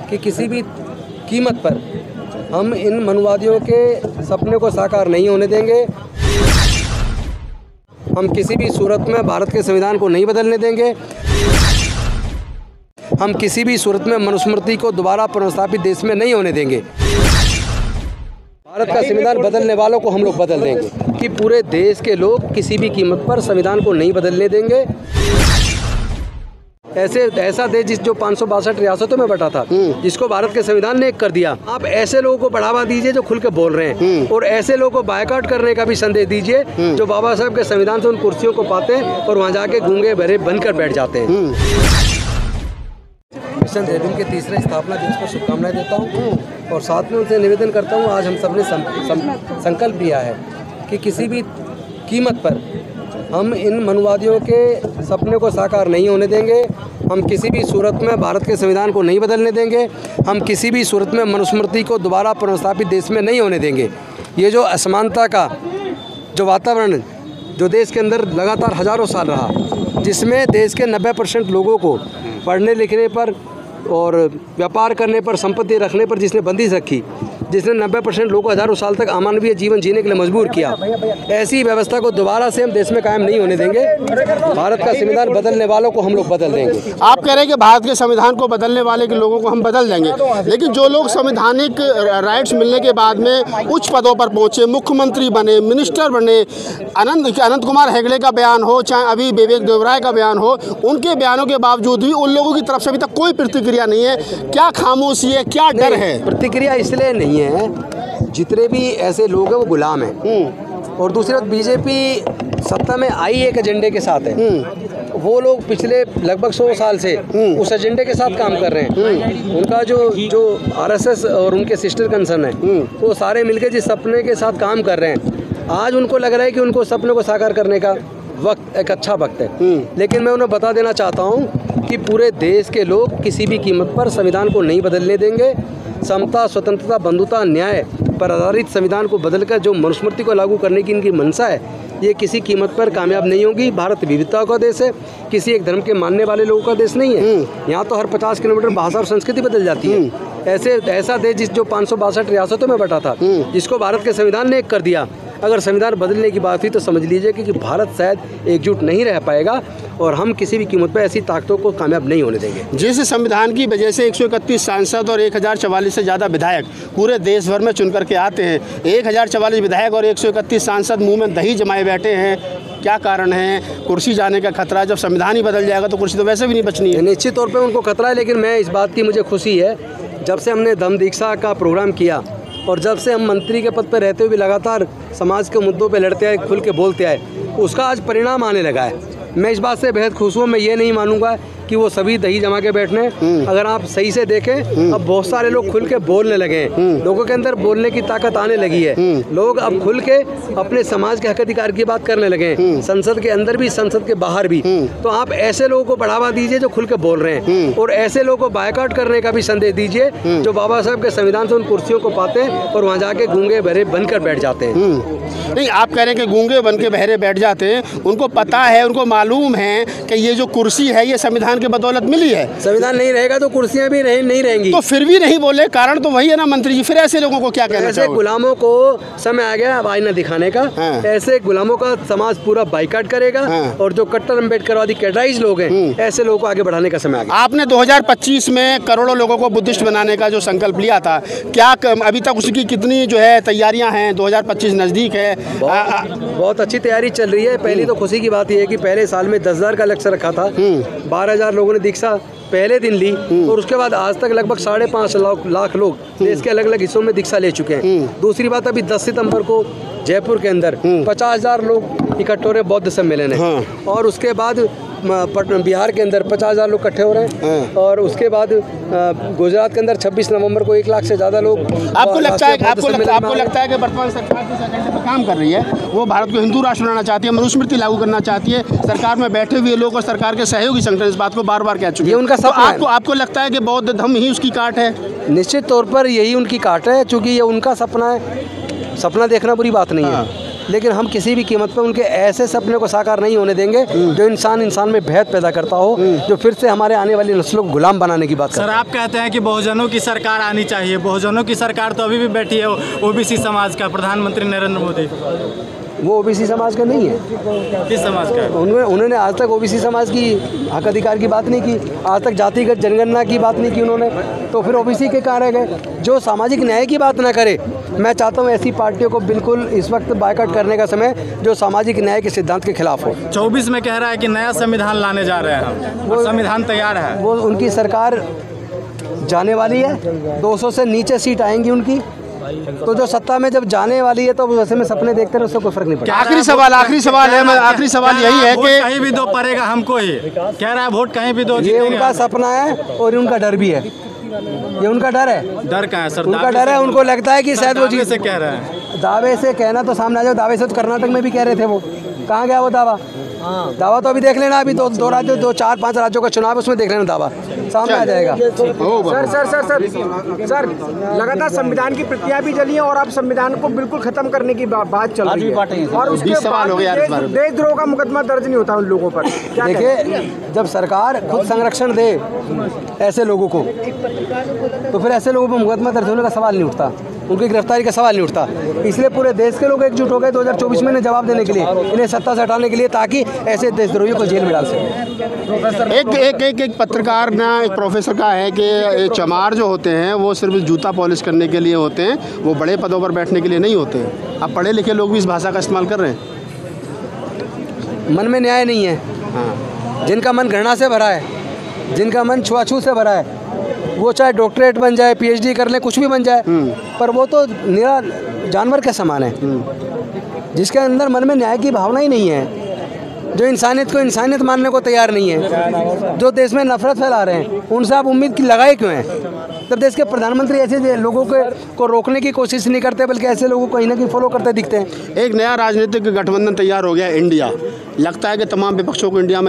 कि किसी भी कीमत पर हम इन मनुवादियों के सपने को साकार नहीं होने देंगे। हम किसी भी सूरत में भारत के संविधान को नहीं बदलने देंगे। हम किसी भी सूरत में मनुस्मृति को दोबारा पुनर्स्थापित देश में नहीं होने देंगे। भारत का संविधान बदलने वालों को हम लोग बदल देंगे कि पूरे देश के लोग किसी भी कीमत पर संविधान को नहीं बदलने देंगे। ऐसा देश जो 562 रियासतों में बटा था, जिसको भारत के संविधान ने एक कर दिया, आप ऐसे लोगों को बढ़ावा दीजिए जो खुल के बोल रहे हैं, और ऐसे लोगों को बायकॉट करने का भी संदेश दीजिए जो बाबा साहब के संविधान से उन कुर्सियों को पाते हैं और वहाँ जाके गूंगे बहरे बनकर बैठ जाते हैं। मिशन जयभीम के तीसरे स्थापना दिवस पर शुभकामनाएं देता हूँ और साथ में उनसे निवेदन करता हूँ, आज हम सबने संकल्प लिया है कि किसी भी कीमत पर हम इन मनुवादियों के सपने को साकार नहीं होने देंगे। हम किसी भी सूरत में भारत के संविधान को नहीं बदलने देंगे। हम किसी भी सूरत में मनुस्मृति को दोबारा पुनर्स्थापित देश में नहीं होने देंगे। ये जो असमानता का जो वातावरण जो देश के अंदर लगातार हज़ारों साल रहा, जिसमें देश के 90% लोगों को पढ़ने लिखने पर और व्यापार करने पर, संपत्ति रखने पर जिसने बंदिश रखी, जिसने 90% लोगों को हज़ारों साल तक अमानवीय जीवन जीने के लिए मजबूर किया, ऐसी व्यवस्था को दोबारा से हम देश में कायम नहीं होने देंगे। भारत का संविधान बदलने वालों को हम लोग बदल देंगे। आप कह रहे हैं कि भारत के संविधान को बदलने वाले के लोगों को हम बदल देंगे, लेकिन जो लोग संवैधानिक राइट्स मिलने के बाद में उच्च पदों पर पहुंचे, मुख्यमंत्री बने, मिनिस्टर बने, अनंत कुमार हेगड़े का बयान हो, चाहे अभी विवेक देवराय का बयान हो, उनके बयानों के बावजूद भी उन लोगों की तरफ से अभी तक कोई प्रतिक्रिया नहीं है। क्या खामोशी है, क्या डर है? प्रतिक्रिया इसलिए नहीं है, जितने भी ऐसे लोग हैं वो गुलाम हैं, और दूसरी बात बीजेपी सत्ता में आई एक एजेंडे के साथ है। वो लोग पिछले लगभग 100 साल से उस एजेंडे के साथ काम कर रहे हैं। उनका जो आरएसएस और उनके सिस्टर कंसर्न है, वो सारे मिलकर जिस सपने के साथ काम कर रहे हैं, आज उनको लग रहा है कि उनको सपने को साकार करने का वक्त एक अच्छा वक्त है। लेकिन मैं उन्हें बता देना चाहता हूँ कि पूरे देश के लोग किसी भी कीमत पर संविधान को नहीं बदलने देंगे। समता, स्वतंत्रता, बंधुता, न्याय पर आधारित संविधान को बदलकर जो मनुस्मृति को लागू करने की इनकी मंशा है, ये किसी कीमत पर कामयाब नहीं होगी। भारत विविधता का देश है, किसी एक धर्म के मानने वाले लोगों का देश नहीं है। यहाँ तो हर 50 किलोमीटर भाषा और संस्कृति बदल जाती है। ऐसा देश जो 562 रियासतों में बटा था, जिसको भारत के संविधान ने एक कर दिया, अगर संविधान बदलने की बात हुई तो समझ लीजिए कि भारत शायद एकजुट नहीं रह पाएगा, और हम किसी भी कीमत पर ऐसी ताकतों को कामयाब नहीं होने देंगे। जिस संविधान की वजह से 131 सांसद और 1044 से ज़्यादा विधायक पूरे देश भर में चुन करके आते हैं, 1044 विधायक और 131 सांसद मुंह में दही जमाए बैठे हैं, क्या कारण है? कुर्सी जाने का खतरा? जब संविधान ही बदल जाएगा तो कुर्सी तो वैसे भी नहीं बचनी है। निश्चित तौर पर उनको खतरा है, लेकिन मैं इस बात की मुझे खुशी है, जब से हमने धम्म दीक्षा का प्रोग्राम किया और जब से हम मंत्री के पद पर रहते हुए भी लगातार समाज के मुद्दों पे लड़ते आए, खुल के बोलते आए, उसका आज परिणाम आने लगा है। मैं इस बात से बेहद खुश हूँ। मैं ये नहीं मानूंगा कि वो सभी दही जमा के बैठने। अगर आप सही से देखें, अब बहुत सारे लोग खुल के बोलने लगे हैं, लोगों के अंदर बोलने की ताकत आने लगी है। लोग अब खुल के अपने समाज के हक अधिकार की बात करने लगे हैं, संसद के अंदर भी, संसद के बाहर भी। तो आप ऐसे लोगों को बढ़ावा दीजिए जो खुल के बोल रहे हैं, और ऐसे लोगों को बायकॉट करने का भी संदेश दीजिए जो बाबा साहब के संविधान से उन कुर्सियों को पाते हैं और वहाँ जाके गूंगे बहरे बनकर बैठ जाते हैं। नहीं, आप कह रहे हैं कि गूंगे बन के बहरे बैठ जाते हैं, उनको पता है, उनको मालूम है कि ये जो कुर्सी है ये संविधान की बदौलत मिली है। संविधान नहीं रहेगा तो कुर्सियां भी नहीं रहेंगी। तो फिर भी नहीं बोले, कारण तो वही है ना मंत्री जी। फिर ऐसे लोगों को क्या कहना ऐसे गुलामों को समय आ गया अब आईना दिखाने का। ऐसे गुलामों का समाज पूरा बाइकाट करेगा, और जो कट्टर अम्बेडकरवादी कैडराइज लोग हैं, ऐसे लोगों को आगे बढ़ाने का समय आ गया। आपने 2025 में करोड़ों लोगों को बुद्धिस्ट बनाने का जो संकल्प लिया था, क्या अभी तक उसकी कितनी जो है तैयारियां हैं? 2025 नजदीक है। बहुत अच्छी तैयारी चल रही है। पहली तो खुशी की बात यह है कि पहले साल में 10,000 का लक्ष्य रखा था, 12,000 लोगों ने दीक्षा पहले दिन ली, और उसके बाद आज तक लगभग 5.5 लाख लोग देश के अलग अलग हिस्सों में दीक्षा ले चुके हैं। दूसरी बात, अभी 10 सितंबर को जयपुर के अंदर 50,000 लोग इकट्ठे हो रहे हैं बौद्ध सम्मेलन है, और उसके बाद बिहार के अंदर 50,000 लोग इकट्ठे हो रहे हैं, और उसके बाद गुजरात के अंदर 26 नवंबर को 1 लाख से ज़्यादा लोग। आपको लगता है कि वर्तमान सरकार जिस एजेंडे पर काम कर रही है वो भारत को हिंदू राष्ट्र बनाना चाहती है, मनुस्मृति लागू करना चाहती है, सरकार में बैठे हुए लोग और सरकार के सहयोगी संगठन इस बात को बार बार कह चुके हैं, उनका सपना। आपको लगता है कि बौद्ध धर्म ही उसकी काट है? निश्चित तौर पर यही उनकी काट है, चूँकि ये उनका सपना है। सपना देखना बुरी बात नहीं है, लेकिन हम किसी भी कीमत पर उनके ऐसे सपने को साकार नहीं होने देंगे जो इंसान में भेद पैदा करता हो, जो फिर से हमारे आने वाली नस्लों को गुलाम बनाने की बात सर, आप कहते हैं कि बहुजनों की सरकार आनी चाहिए। बहुजनों की सरकार तो अभी भी बैठी है ओबीसी समाज का, प्रधानमंत्री नरेंद्र मोदी। वो ओबीसी समाज का नहीं है। किस समाज का? उन्होंने आज तक ओबीसी समाज की हक अधिकार की बात नहीं की, आज तक जातिगत जनगणना की बात नहीं की उन्होंने, तो फिर ओबीसी के कहाँ रह गए? जो सामाजिक न्याय की बात ना करे, मैं चाहता हूँ ऐसी पार्टियों को बिल्कुल इस वक्त बायकॉट करने का समय जो सामाजिक न्याय के सिद्धांत के खिलाफ हो। 24 में कह रहा है कि नया संविधान लाने जा रहे हैं हम, वो संविधान तैयार है। वो उनकी सरकार जाने वाली है, 200 से नीचे सीट आएंगी उनकी, तो जो सत्ता में जब जाने वाली है तो वैसे में सपने देखते हैं, उससे कोई फर्क नहीं पड़ता। आखिरी सवाल आखिरी सवाल यही है कि कहीं भी दो पड़ेगा हमको ही, कह रहा है वोट कहीं भी दो। ये उनका सपना है और उनका डर भी है। ये उनका डर है। डर कहाँ है सर? उनका डर है, उनको लगता है कि शायद वो जीत से कह रहे हैं। दावे से कहना तो सामने आ जाओ, दावे से तो कर्नाटक में भी कह रहे थे, वो कहाँ गया वो दावा? दावा तो अभी देख लेना, अभी दो राज्यों 4-5 राज्यों का चुनाव है, उसमें देख लेना, दावा सामने आ जाएगा। सर लगातार संविधान की प्रतियां भी जली हैं और आप संविधान को बिल्कुल खत्म करने की बात चल रही है, और उसके बाद देशद्रोह का मुकदमा दर्ज नहीं होता उन लोगों पर। देखिए, जब सरकार खुद संरक्षण दे ऐसे लोगों को, तो फिर ऐसे लोगों पर मुकदमा दर्ज होने का सवाल नहीं उठता, उनकी गिरफ्तारी का सवाल नहीं उठता। इसलिए पूरे देश के लोग एकजुट हो गए 2024 में जवाब देने के लिए, इन्हें सत्ता से हटाने के लिए, ताकि ऐसे देशद्रोहियों को जेल में डाल सके। एक पत्रकार ना, एक प्रोफेसर का है कि चमार जो होते हैं वो सिर्फ जूता पॉलिश करने के लिए होते हैं, वो बड़े पदों पर बैठने के लिए नहीं होते हैं। अब पढ़े लिखे लोग भी इस भाषा का इस्तेमाल कर रहे हैं। मन में न्याय नहीं है। हाँ, जिनका मन घृणा से भरा है, जिनका मन छुआछूत से भरा है, वो चाहे डॉक्टरेट बन जाए, पीएचडी कर ले, कुछ भी बन जाए, पर वो तो निरा जानवर के समान है, जिसके अंदर मन में न्याय की भावना ही नहीं है, जो इंसानियत को इंसानियत मानने को तैयार नहीं है, जो देश में नफरत फैला रहे हैं, उनसे आप उम्मीद की लगाए क्यों हैं? जब देश के प्रधानमंत्री ऐसे लोगों को रोकने की कोशिश नहीं करते, बल्कि ऐसे लोगों को कहीं ना कहीं फॉलो करते दिखते हैं। एक नया राजनीतिक गठबंधन तैयार हो गया इंडिया। लगता है कि तमाम विपक्षों को इंडिया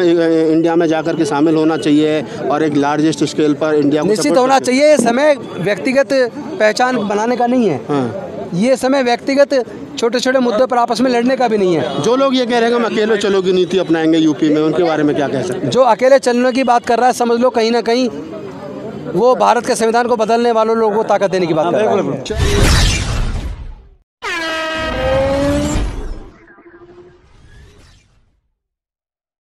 में जाकर के शामिल होना चाहिए और एक लार्जेस्ट स्केल पर इंडिया को निश्चित होना चाहिए। ये समय व्यक्तिगत पहचान बनाने का नहीं है। ये समय व्यक्तिगत छोटे छोटे मुद्दों पर आपस में लड़ने का भी नहीं है। जो लोग ये कह रहे हैं हम अकेले चलो की नीति अपनाएंगे यूपी में, उनके बारे में क्या कह सकते हैं? जो अकेले चलने की बात कर रहा है, समझ लो कहीं ना कहीं वो भारत के संविधान को बदलने वालों लोगों को ताकत देने की बात कर रहा है।